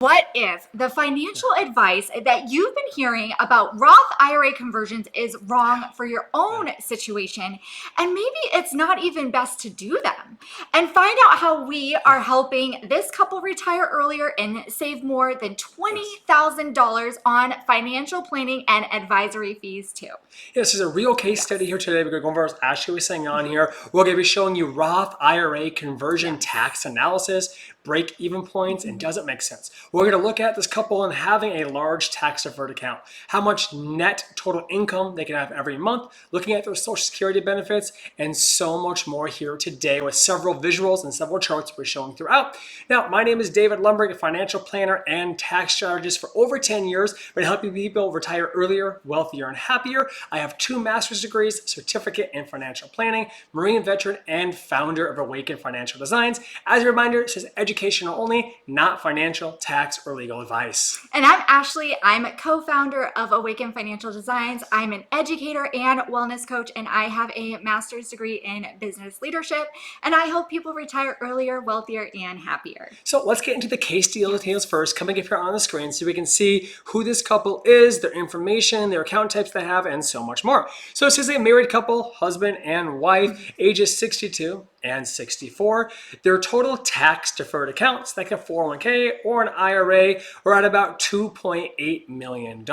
What if the financial advice that you've been hearing about Roth IRA conversions is wrong for your own situation, and maybe it's not even best to do them? And find out how we are helping this couple retire earlier and save more than $20,000 on financial planning and advisory fees too. This is a real case study here today. We're going to go over, as Ashley was saying on here, we're going to be showing you Roth IRA conversion tax analysis, break-even points, and does it make sense? We're going to look at this couple and having a large tax-deferred account, how much net total income they can have every month, looking at their Social Security benefits, and so much more here today with several visuals and several charts we're showing throughout. Now, my name is David Lumberg, a financial planner and tax strategist for over 10 years. I've been helping people retire earlier, wealthier, and happier. I have 2 master's degrees, certificate in financial planning, Marine veteran, and founder of Awaken Financial Designs. As a reminder, this is educational only, not financial, tax, or legal advice. And I'm Ashley. I'm a co-founder of Awaken Financial Designs. I'm an educator and wellness coach, and I have a master's degree in business leadership, and I help people retire earlier, wealthier, and happier. So let's get into the case details first, coming up here on the screen so we can see who this couple is, their information, their account types they have, and so much more. So this is a married couple, husband and wife, ages 62 and 64. Their total tax deferred accounts, like a 401k or an IRA, are at about $2.8 million.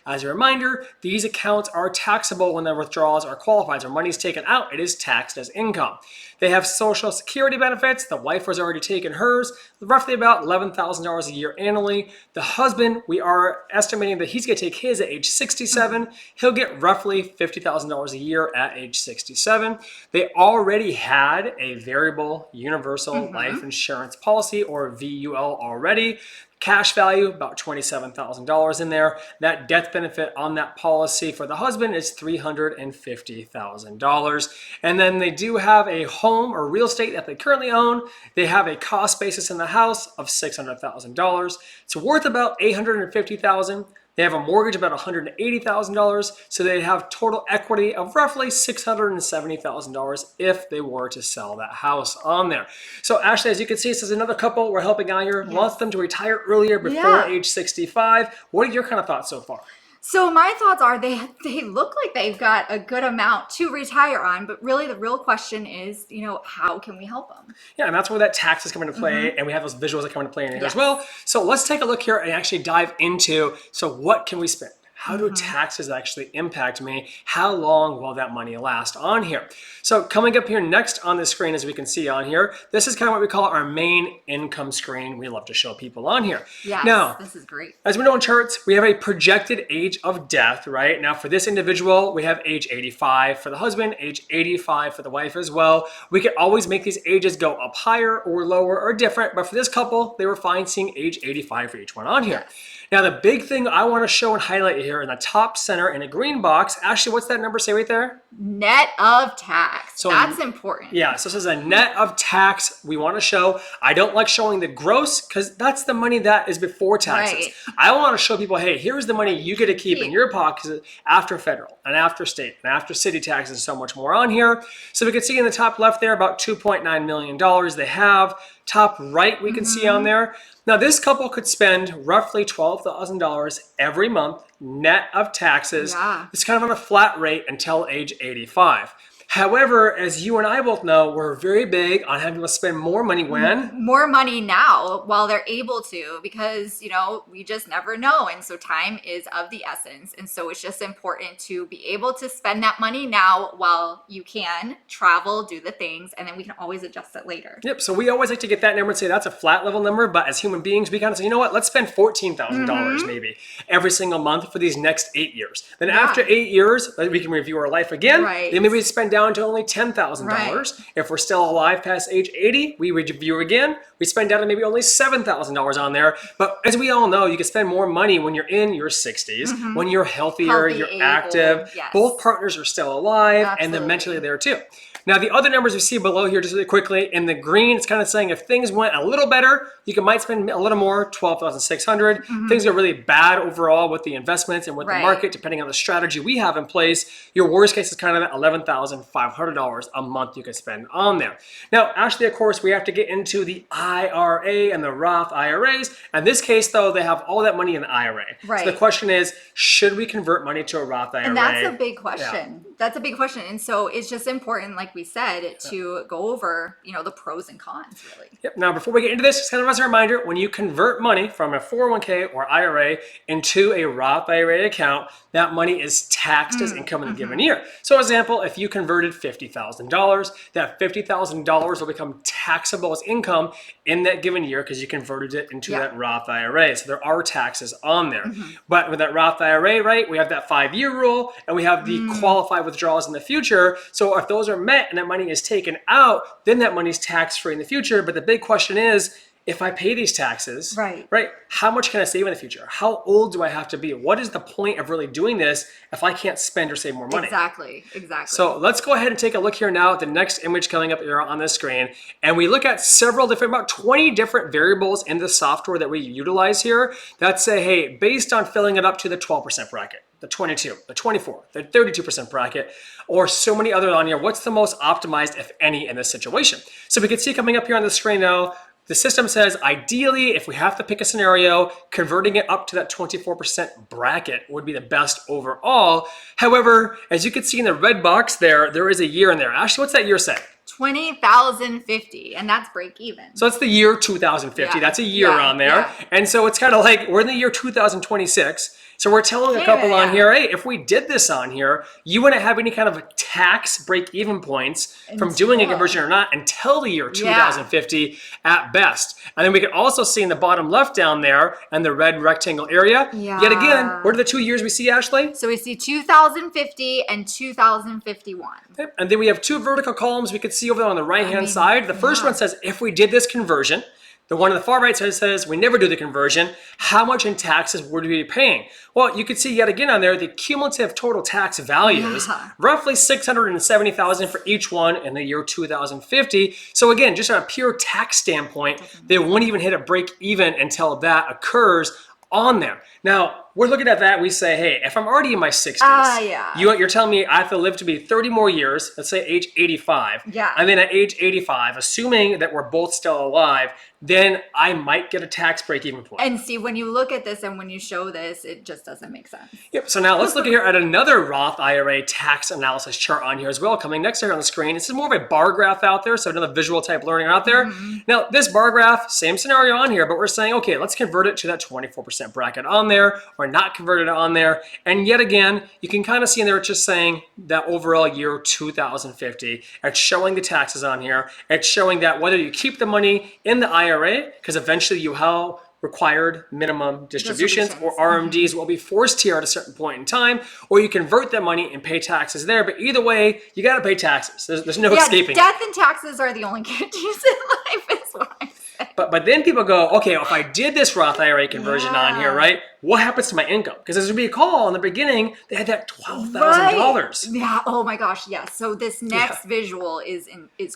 As a reminder, these accounts are taxable when their withdrawals are qualified. So money's taken out, it is taxed as income. They have Social Security benefits. The wife has already taken hers, roughly about $11,000 a year annually. The husband, we are estimating that he's going to take his at age 67. He'll get roughly $50,000 a year at age 67. They already had a variable universal life insurance policy, or VUL, already. Cash value, about $27,000 in there. That death benefit on that policy for the husband is $350,000. And then they do have a home or real estate that they currently own. They have a cost basis in the house of $600,000. It's worth about $850,000. They have a mortgage about $180,000, so they have total equity of roughly $670,000 if they were to sell that house on there. So Ashley, as you can see, this is another couple we're helping out here. Wants them to retire earlier before age 65. What are your kind of thoughts so far? So my thoughts are they look like they've got a good amount to retire on, but really the real question is, how can we help them? Yeah, and that's where that tax is coming into play, and we have those visuals that come into play in here as well. So let's take a look here and actually dive into, so what can we spend? How do taxes actually impact me? How long will that money last on here? So coming up here next on the screen, as we can see on here, this is kind of what we call our main income screen. We love to show people on here. Yes, now, this is great. As we know in charts, we have a projected age of death, right? Now for this individual, we have age 85 for the husband, age 85 for the wife as well. We could always make these ages go up higher or lower or different, but for this couple, they were fine seeing age 85 for each one on here. Now, the big thing I want to show and highlight here in the top center in a green box, Ashley, what's that number say right there? Net of tax. So that's important. Yeah, so this is a net of tax we want to show. I don't like showing the gross because that's the money that is before taxes. Right. I want to show people, hey, here's the money you get to keep in your pocket after federal and after state and after city taxes and so much more on here. So we can see in the top left there about $2.9 million they have. Top right, we can see on there. Now, this couple could spend roughly $12,000 every month net of taxes. Yeah. It's kind of on a flat rate until age 85. However, as you and I both know, we're very big on having people spend more money when? More money now while they're able to, because, we just never know. And so time is of the essence. And so it's just important to be able to spend that money now while you can travel, do the things, and then we can always adjust it later. Yep. So we always like to get that number and say that's a flat level number. But as human beings, we kind of say, you know what, let's spend $14,000 maybe every single month for these next 8 years. Then after 8 years, we can review our life again. Right. Then maybe we spend down to only $10,000. Right. If we're still alive past age 80, we review again. We spend down to maybe only $7,000 on there. But as we all know, you can spend more money when you're in your 60s, when you're healthier, you're active. Yes. Both partners are still alive, and they're mentally there too. Now, the other numbers we see below here, just really quickly, in the green, it's kind of saying if things went a little better, you might spend a little more, 12,600. Things are really bad overall with the investments and with the market, depending on the strategy we have in place. Your worst case is kind of that $11,500 a month you can spend on there. Now, Ashley, of course, we have to get into the IRA and the Roth IRAs. In this case, though, they have all that money in the IRA. So the question is, should we convert money to a Roth IRA? And that's a big question. That's a big question. And so it's just important, like we said, to go over, the pros and cons, really. Yep. Now, before we get into this, just kind of as a reminder, when you convert money from a 401k or IRA into a Roth IRA account, that money is taxed as income in a given year. So, for example, if you converted $50,000, that $50,000 will become taxable as income in that given year because you converted it into that Roth IRA. So there are taxes on there. But with that Roth IRA, right, we have that 5-year rule and we have the qualified withdrawals in the future. So if those are met and that money is taken out, then that money is tax-free in the future. But the big question is, if I pay these taxes, right, how much can I save in the future? How old do I have to be? What is the point of really doing this if I can't spend or save more money? Exactly. So let's go ahead and take a look here now at the next image coming up here on the screen. And we look at several different, about 20 different variables in the software that we utilize here that say, hey, based on filling it up to the 12% bracket, the 22, the 24, the 32% bracket, or so many other on here, what's the most optimized, if any, in this situation? So we can see coming up here on the screen now, the system says, ideally, if we have to pick a scenario, converting it up to that 24% bracket would be the best overall. However, as you can see in the red box there is a year in there. Ashley, what's that year say? 20,050, and that's break even. So that's the year 2050. That's a year on there. And so it's kind of like we're in the year 2026. So we're telling a couple on here, hey, if we did this on here, you wouldn't have any kind of tax break-even points from doing a conversion or not until the year 2050 at best. And then we can also see in the bottom left down there and the red rectangle area, yet again, what are the 2 years we see, Ashley? So we see 2050 and 2051. And then we have 2 vertical columns we could see over there on the right-hand side. The first one says, if we did this conversion. The one on the far right side says, we never do the conversion. How much in taxes would we be paying? Well, you can see yet again on there, the cumulative total tax values, roughly $670,000 for each one in the year 2050. So again, just on a pure tax standpoint, they won't even hit a break even until that occurs on there. Now, we're looking at that, we say, hey, if I'm already in my 60s, you're telling me I have to live to be 30 more years, let's say age 85. And then at age 85, assuming that we're both still alive, then I might get a tax break-even point. And see, when you look at this and when you show this, it just doesn't make sense. Yep, so now let's look here at another Roth IRA tax analysis chart on here as well, coming next here on the screen. This is more of a bar graph out there, so another visual type learning out there. Now, this bar graph, same scenario on here, but we're saying, okay, let's convert it to that 24% bracket on there, or not convert it on there. And yet again, you can kind of see in there, it's just saying that overall year 2050. It's showing the taxes on here. It's showing that whether you keep the money in the IRA, because eventually you have required minimum distributions or RMDs will be forced here at a certain point in time, or you convert that money and pay taxes there. But either way, you got to pay taxes. There's no escaping. Death and taxes are the only guarantees in life, is what I say. But then people go, okay, if I did this Roth IRA conversion on here, right? What happens to my income? Because as we recall in the beginning, they had that $12,000. Yeah. Oh my gosh. Yes. So this next visual is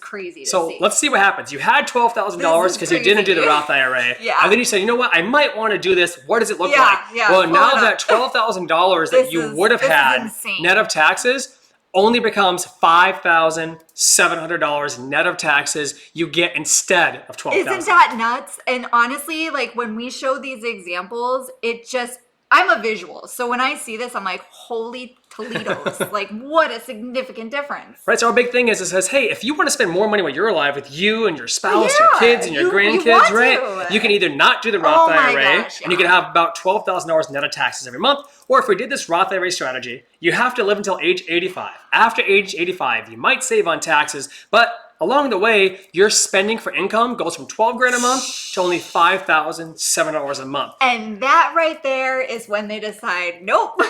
crazy to see. So let's see what happens. You had $12,000 because you didn't do the Roth IRA. And then you said, you know what? I might want to do this. What does it look like? Well, now that $12,000 that you would have had net of taxes only becomes $5,700 net of taxes you get instead of $12,000. Isn't that nuts? And honestly, like when we show these examples, I'm a visual. So when I see this, I'm like, holy Toledo's. Like, what a significant difference. Right. So our big thing is, it says, hey, if you want to spend more money while you're alive with you and your spouse, your kids and your grandkids, right? You can either not do the Roth IRA and you can have about $12,000 net of taxes every month. Or if we did this Roth IRA strategy, you have to live until age 85. After age 85, you might save on taxes, but along the way, your spending for income goes from $12,000 a month to only $5,700 a month. And that right there is when they decide, nope.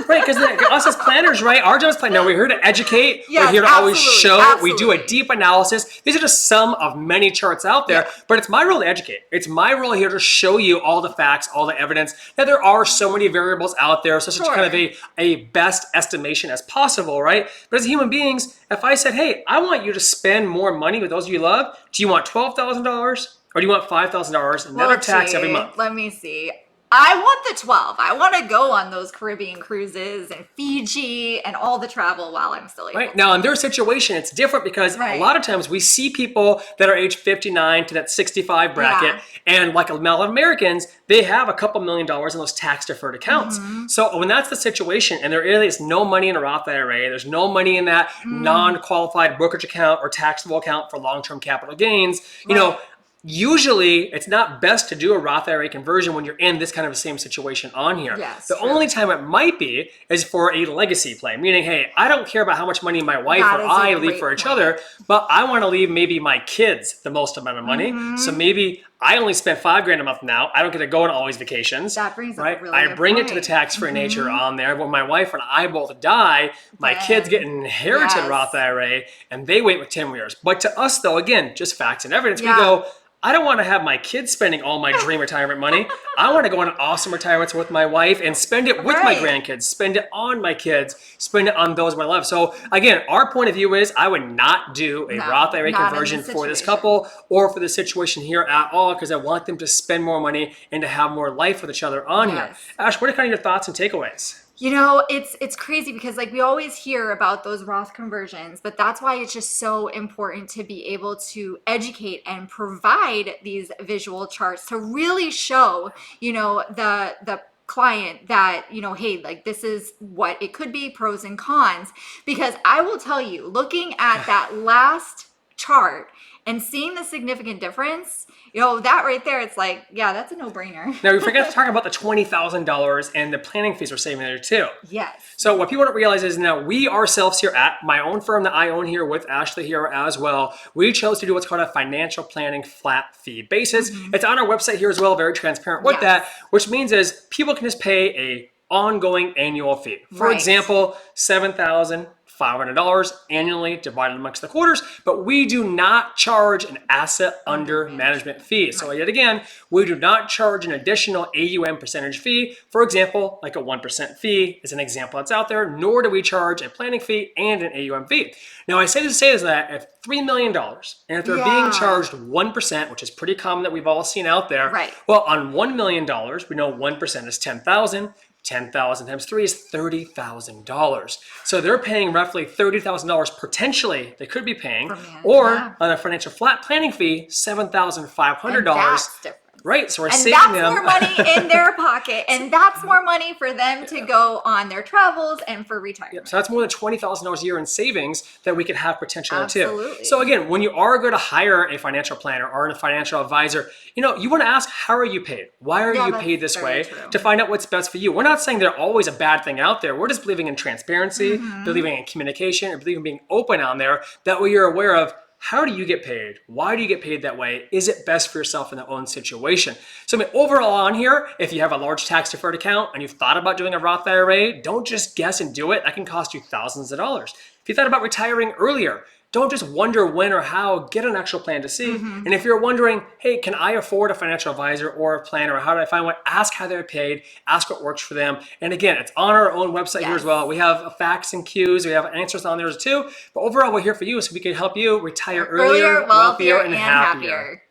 Right, because us as planners, right? Our job is plan. No, we're here to educate. Yes, we're here to always absolutely, show. We do a absolutely. deep analysis. These are just some of many charts out there, Yeah. but it's my role to educate. It's my role here to show you all the facts, all the evidence. That there are so many variables out there, so such Sure. kind of a best estimation as possible, right? But as human beings, if I said, hey, I want you to spend more money with those you love, do you want $12,000 or do you want $5,000 net of tax every month? Let me see. I want the 12. I want to go on those Caribbean cruises and Fiji and all the travel while I'm still able. Right. Now, in their situation, it's different because a lot of times we see people that are age 59 to that 65 bracket, and like a lot of Americans, they have a couple $1,000,000 in those tax-deferred accounts. So when that's the situation, and there is no money in a Roth IRA, there's no money in that non-qualified brokerage account or taxable account for long-term capital gains, you know, usually it's not best to do a Roth IRA conversion when you're in this kind of the same situation on here. Yes, the only time it might be is for a legacy play, meaning, hey, I don't care about how much money my wife or I leave for each other, but I want to leave maybe my kids the most amount of money. So maybe I only spend $5,000 a month now. I don't get to go on all these vacations. That brings up right? a really I good bring it point. to the tax-free nature on there. When my wife and I both die, my kids get an inherited Roth IRA, and they wait with 10 years. But to us, though, again, just facts and evidence. We go, I don't want to have my kids spending all my dream retirement money. I want to go on an awesome retirement with my wife and spend it with my grandkids, spend it on my kids, spend it on those in my life. So again, our point of view is I would not do a Roth IRA conversion for this couple or for the situation here at all, because I want them to spend more money and to have more life with each other on here. Ash, what are kind of your thoughts and takeaways? You know, it's crazy because like we always hear about those Roth conversions, but that's why it's just so important to be able to educate and provide these visual charts to really show, you know, the client that, you know, hey, like this is what it could be, pros and cons. Because I will tell you, looking at that last chart and seeing the significant difference, you know, that right there, it's like, yeah, that's a no-brainer. Now, we forgot to talk about the $20,000 and the planning fees we're saving there too. Yes. So what people don't realize is now we ourselves here at my own firm that I own here with Ashley here as well, we chose to do what's called a financial planning flat fee basis. It's on our website here as well, very transparent with that, which means is people can just pay a ongoing annual fee. For example, $7,500 annually divided amongst the quarters, but we do not charge an asset under management fee. So yet again, we do not charge an additional AUM percentage fee. For example, like a 1% fee is an example that's out there, nor do we charge a planning fee and an AUM fee. Now I say this that if $3 million, and if they're being charged 1%, which is pretty common that we've all seen out there, well, on $1 million, we know 1% is 10,000. 10,000 times 3 is $30,000. So they're paying roughly $30,000 potentially they could be paying, or on a financial flat planning fee, $7,500. Right, so we're saving them. And that's more money in their pocket, and that's more money for them to go on their travels and for retirement. So that's more than $20,000 a year in savings that we could have potentially too. So again, when you are going to hire a financial planner or a financial advisor, you know, you want to ask, how are you paid? Why are you paid this way? To find out what's best for you. We're not saying they're always a bad thing out there. We're just believing in transparency, believing in communication, and believing in being open on there. That way you're aware of, how do you get paid? Why do you get paid that way? Is it best for yourself in their own situation? So I mean, overall on here, if you have a large tax deferred account and you've thought about doing a Roth IRA, don't just guess and do it. That can cost you thousands of dollars. If you thought about retiring earlier, don't just wonder when or how, get an actual plan to see. And if you're wondering, hey, can I afford a financial advisor or a planner, or how do I find one? Ask how they're paid, ask what works for them. And again, it's on our own website here as well. We have facts and cues, we have answers on there too. But overall, we're here for you so we can help you retire earlier, wealthier, and happier.